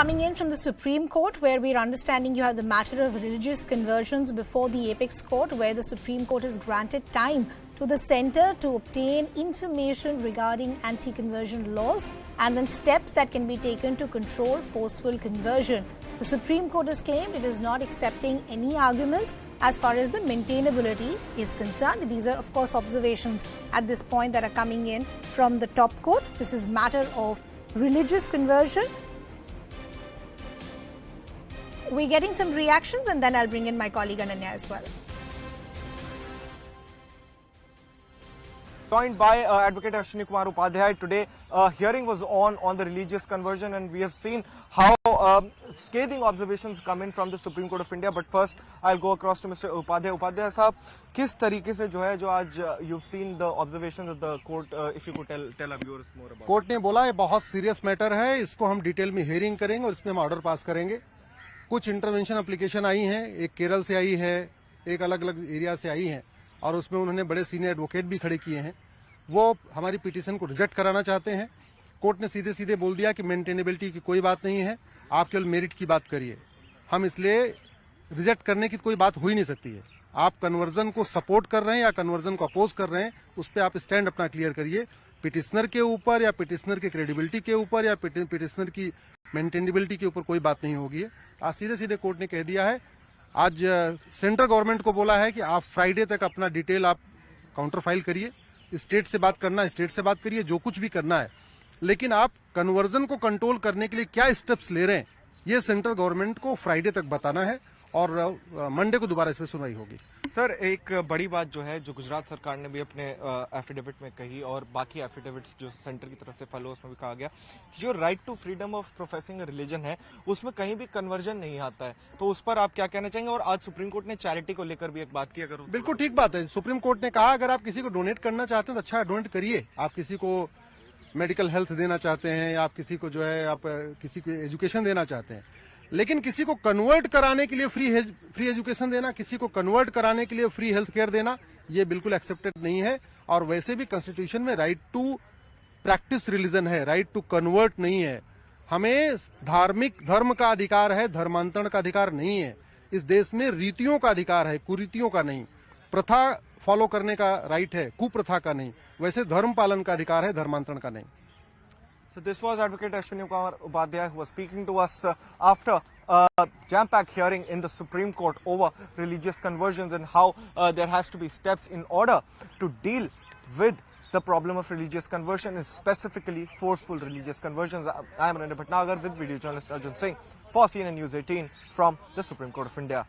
coming in from the Supreme Court, where we're understanding you have the matter of religious conversions before the Apex Court, where the Supreme Court has granted time to the centre to obtain information regarding anti-conversion laws and then steps that can be taken to control forceful conversion. The Supreme Court has claimed it is not accepting any arguments as far as the maintainability is concerned. These are, of course, observations at this point that are coming in from the top court. This is matter of religious conversion. We're getting some reactions and then I'll bring in my colleague Ananya as well. Joined by Advocate Ashwini Kumar Upadhyay. Today, hearing was on the religious conversion, and we have seen how scathing observations come in from the Supreme Court of India. But first, I'll go across to Mr. Upadhyay. Upadhyay साहब, किस तरीके से जो है जो आज you've seen the observations of the court, if you could tell our viewers more about. Court ने बोला ये बहुत सीरियस मैटर है, इसको हम डिटेल में हियरिंग करेंगे और इसमें हम ऑर्डर पास करेंगे। कुछ इंटरवेंशन एप्लीकेशन आई हैं, एक केरल से आई है, एक अलग अलग एरिया से आई है और उसमें उन्होंने बड़े सीनियर एडवोकेट भी खड़े किए हैं। वो हमारी पिटीशन को रिजेक्ट कराना चाहते हैं। कोर्ट ने सीधे सीधे बोल दिया कि मेंटेनेबिलिटी की कोई बात नहीं है, आप केवल मेरिट की बात करिए। हम इसलिए रिजेक्ट करने की कोई बात हो ही नहीं सकती है। आप कन्वर्जन को सपोर्ट कर रहे हैं या कन्वर्जन को अपोज कर रहे हैं, उस पर आप स्टैंड अपना क्लियर करिए। पिटिशनर के ऊपर या पिटिशनर के क्रेडिबिलिटी के ऊपर या पिटिशनर की मेंटेनेबिलिटी के ऊपर कोई बात नहीं होगी। आज सीधे सीधे कोर्ट ने कह दिया है, आज सेंट्रल गवर्नमेंट को बोला है कि आप फ्राइडे तक अपना डिटेल आप काउंटर फाइल करिए। स्टेट से बात करना, स्टेट से बात करिए, जो कुछ भी करना है, लेकिन आप कन्वर्जन को कंट्रोल करने के लिए क्या स्टेप्स ले रहे हैं, ये सेंट्रल गवर्नमेंट को फ्राइडे तक बताना है और मंडे को दोबारा इस पर सुनवाई होगी। सर, एक बड़ी बात जो है जो गुजरात सरकार ने भी अपने एफिडेविट में कही और बाकी एफिडेविट्स जो सेंटर की तरफ से फॉलो उसमें भी कहा गया कि जो right to freedom of professing religion है उसमें कहीं भी कन्वर्जन नहीं आता है, तो उस पर आप क्या कहना चाहेंगे? और आज सुप्रीम कोर्ट ने चैरिटी को लेकर भी एक बात की। अगर बिल्कुल ठीक बात है, सुप्रीम कोर्ट ने कहा अगर आप किसी को डोनेट करना चाहते हैं तो अच्छा डोनेट करिए। आप किसी को मेडिकल हेल्थ देना चाहते हैं, आप किसी को जो है आप किसी को एजुकेशन देना चाहते हैं, लेकिन किसी को कन्वर्ट कराने के लिए फ्री एजुकेशन देना, किसी को कन्वर्ट कराने के लिए फ्री हेल्थ केयर देना, ये बिल्कुल एक्सेप्टेड नहीं है। और वैसे भी कॉन्स्टिट्यूशन में राइट टू प्रैक्टिस रिलीजन है, राइट टू कन्वर्ट नहीं है। हमें धार्मिक धर्म का अधिकार है, धर्मांतरण का अधिकार नहीं है। इस देश में रीतियों का अधिकार है, कुरीतियों का नहीं। प्रथा फॉलो करने का राइट है, कुप्रथा का नहीं। वैसे धर्म पालन का अधिकार है, धर्मांतरण का नहीं। So this was Advocate Ashwini Kumar Upadhyay, who was speaking to us after a jam-packed hearing in the Supreme Court over religious conversions and how there has to be steps in order to deal with the problem of religious conversion and specifically forceful religious conversions. I am Ananya Bhatnagar with video journalist Arjun Singh for CNN News 18 from the Supreme Court of India.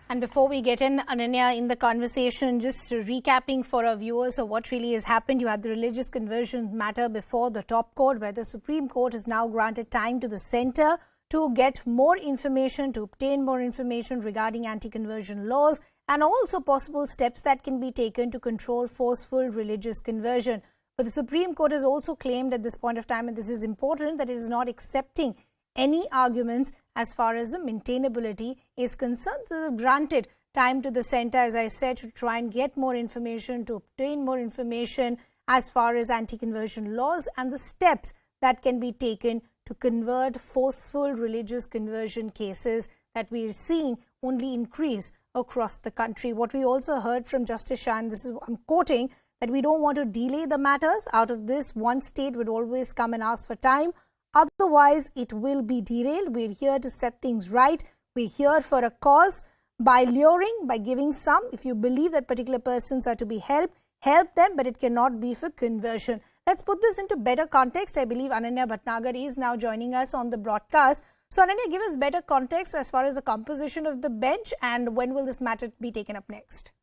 And before we get in, Ananya, in the conversation, just recapping for our viewers of what really has happened. You had the religious conversion matter before the top court, where the Supreme Court has now granted time to the centre to get more information, to obtain more information regarding anti-conversion laws and also possible steps that can be taken to control forceful religious conversion. But the Supreme Court has also claimed at this point of time, and this is important, that it is not accepting any arguments as far as the maintainability is concerned. So granted time to the centre, as I said, to try and get more information, to obtain more information as far as anti-conversion laws and the steps that can be taken to convert forceful religious conversion cases that we are seeing only increase across the country. What we also heard from Justice Shah, and this is, I'm quoting, that we don't want to delay the matters. Out of this, one state would always come and ask for time. Otherwise, it will be derailed. We're here to set things right. We're here for a cause. By luring, by giving some, if you believe that particular persons are to be helped, help them, but it cannot be for conversion. Let's put this into better context. I believe Ananya Bhatnagar is now joining us on the broadcast. So, Ananya, give us better context as far as the composition of the bench and when will this matter be taken up next?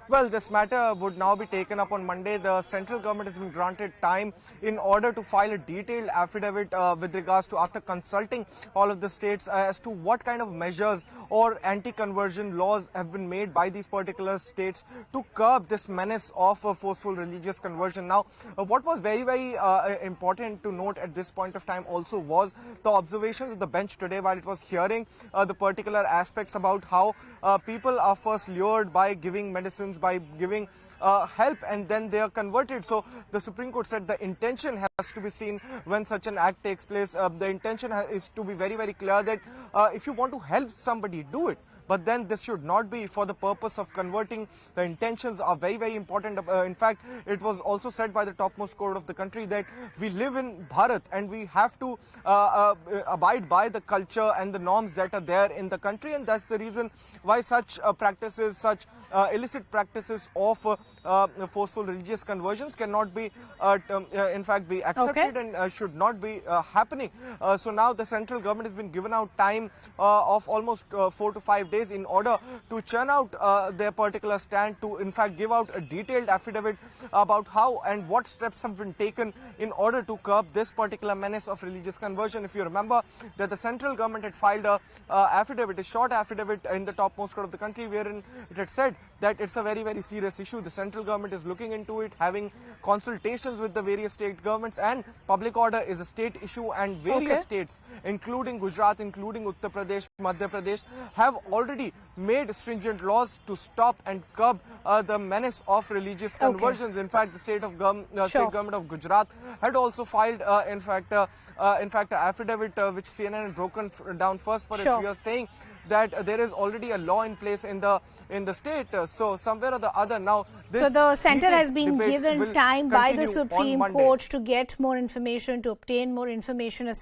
Well, this matter would now be taken up on Monday. The central government has been granted time in order to file a detailed affidavit with regards to, after consulting all of the states, as to what kind of measures or anti-conversion laws have been made by these particular states to curb this menace of forceful religious conversion. Now, what was very, very important to note at this point of time also was the observations of the bench today while it was hearing the particular aspects about how people are first lured by giving medicines, by giving help, and then they are converted. So the Supreme Court said the intention has to be seen when such an act takes place. The intention is to be very, very clear that if you want to help somebody, do it. But then this should not be for the purpose of converting. The intentions are very, very important. In fact, it was also said by the topmost court of the country that we live in Bharat and we have to abide by the culture and the norms that are there in the country. And that's the reason why such practices, such illicit practices of forceful religious conversions cannot be, in fact, be accepted and should not be happening. So now the central government has been given out time of almost 4 to 5 days in order to churn out their particular stand, to in fact give out a detailed affidavit about how and what steps have been taken in order to curb this particular menace of religious conversion. If you remember that the central government had filed a affidavit, a short affidavit in the topmost court of the country, wherein it had said that it's a very, very serious issue. The central government is looking into it, having consultations with the various state governments, and public order is a state issue, and various states, including Gujarat, including Uttar Pradesh, Madhya Pradesh, have already made stringent laws to stop and curb the menace of religious conversions. In fact, the state government of Gujarat had also filed, in fact, an affidavit which CNN had broken down first for its viewers, saying that there is already a law in place in the state. So somewhere or the other now, this so the centre has been given time by the Supreme Court to get more information, to obtain more information as